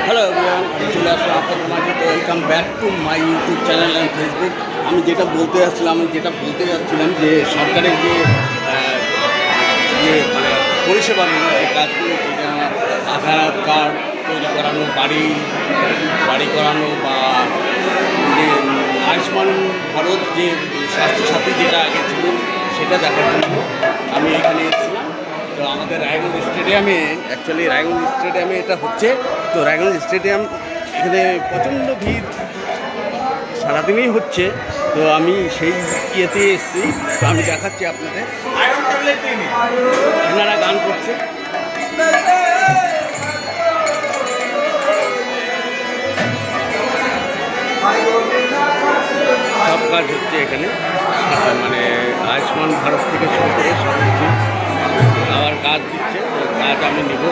Hello everyone, আমি চলে আসলাম আপনাদের মাঝে। তো welcome back to my YouTube channel and Facebook. আমি যেটা বলতে যাচ্ছিলাম যে সরকারের যে মানে পরিষেবামূলক যে কাজগুলো, যেটা আধার কার্ড তৈরি করানো, বাড়ি করানো, বা যে আয়ুষ্মান ভারত যে স্বাস্থ্যসাথী যেটা আগে ছিল সেটা দেখার জন্য আমি এখানে এসেছিলাম। তো আমাদের রায়গঞ্জ স্টেডিয়ামে এটা হচ্ছে। তো রায়গঞ্জ স্টেডিয়াম এখানে প্রচণ্ড ভিড় সারাদিনই হচ্ছে। তো আমি সেই ইয়েতে এসেছি, তো আমি দেখাচ্ছি আপনাদের। আপনারা গান করছে, সব কাজ হচ্ছে এখানে। মানে আয়ুষ্মান ভারত থেকে শুরু করে সব কিছু আবার কাজ দিচ্ছে। তো কাজ আমি নিব।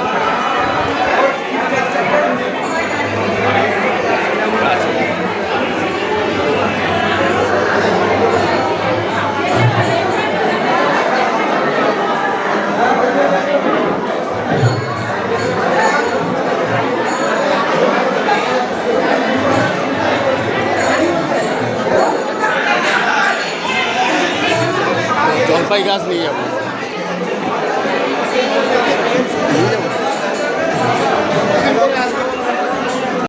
জলপাই গাছ নিয়ে যাবো। নিয়ে যাবো।